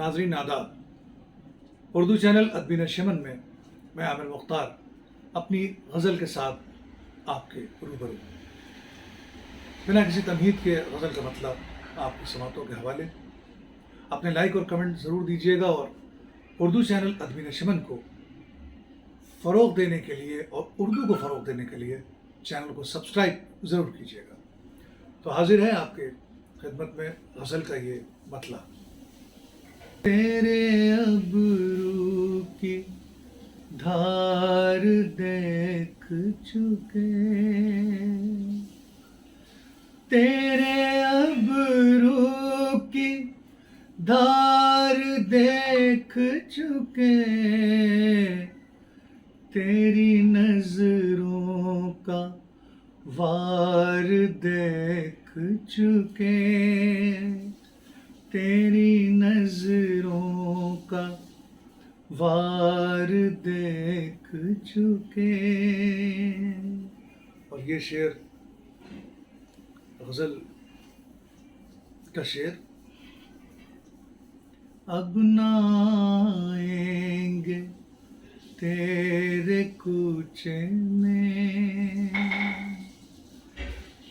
नाजरीन आदाब। उर्दू चैनल अदबी नशमन में मैं आमिर मुख्तार अपनी गज़ल के साथ आपके रूबरू, बिना किसी तमहीद के गज़ल का मतलब आपकी समातों के हवाले। अपने लाइक और कमेंट ज़रूर दीजिएगा और उर्दू चैनल अदबी नशमन को फ़रोग़ देने के लिए और उर्दू को फ़रोग़ देने के लिए चैनल को सब्सक्राइब ज़रूर कीजिएगा। तो हाजिर है आपके खिदमत में गज़ल का ये मतला। तेरे अबरू की धार देख चुके, तेरे अबरू की धार देख चुके, तेरी नजरों का वार देख चुके, तेरी नजरों का वार देख चुके। और ये शेर गज़ल का शेर। अब ना आएंगे तेरे कूचे में,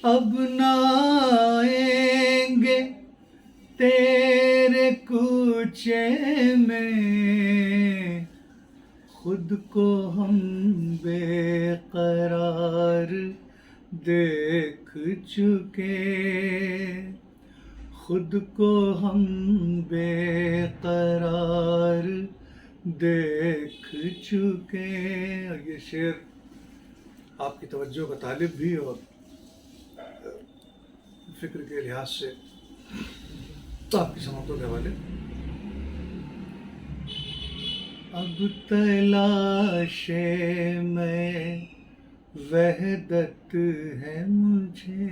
अब ना आएंगे तेरे कूचे में, खुद को हम बेकरार देख चुके, खुद को हम बेकरार देख चुके। और ये शेर आपकी तवज्जो का तालिब भी और फ़िक्र के लिहाज से तो आपकी समातों के हवाले। अब तलाशे में वहदत है मुझे,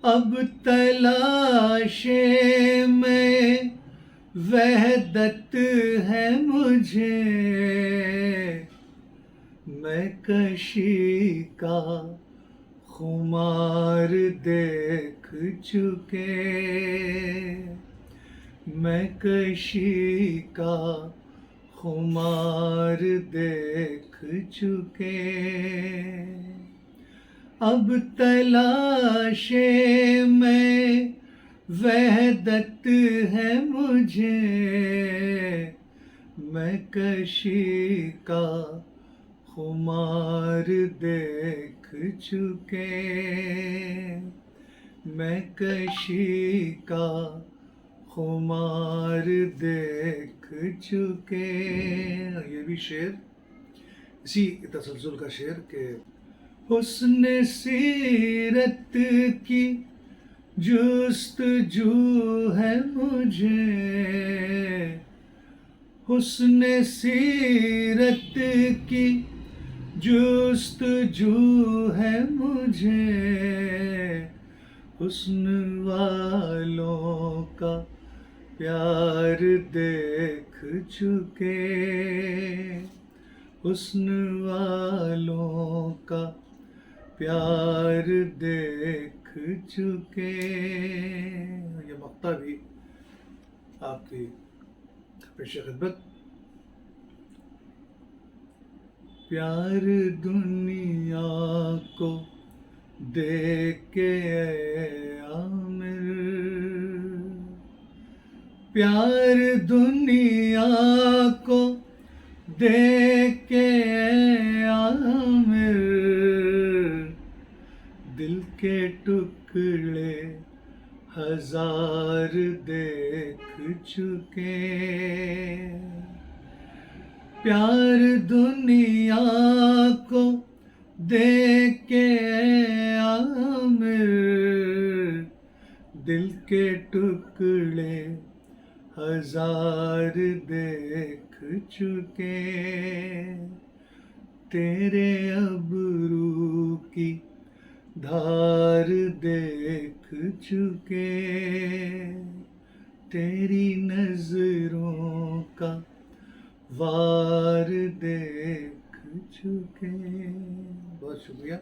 अब तलाशे में वहदत है मुझे, मैं कशी का खुमार देख चुके, मैं कशी का खुमार देख चुके। अब तलाशे में वहदत है मुझे, मैं कशी का खुमार देख चुके, मैं कशी का खुमार देख चुके। ये भी शेर इसी तसलसल का शेर के हुस्न सीरत की जुस्तजू है मुझे, हुस्न सीरत की जुस्तजू है मुझे, हुस्न वालों का प्यार देख चुके, हुस्न वालों का प्यार देख चुके। ये मक्ता भी आपकी पेश खिदमत। प्यार दुनिया को दे के आमिर, प्यार दुनिया को दे के आमिर, दिल के टुकड़े हजार देख चुके, प्यार दुनिया को दे के आमिर, दिल के टुकड़े हजार देख चुके, तेरे अबरू की धार देख चुके, तेरी नजरों का वार देख चुके। बहुत शुक्रिया।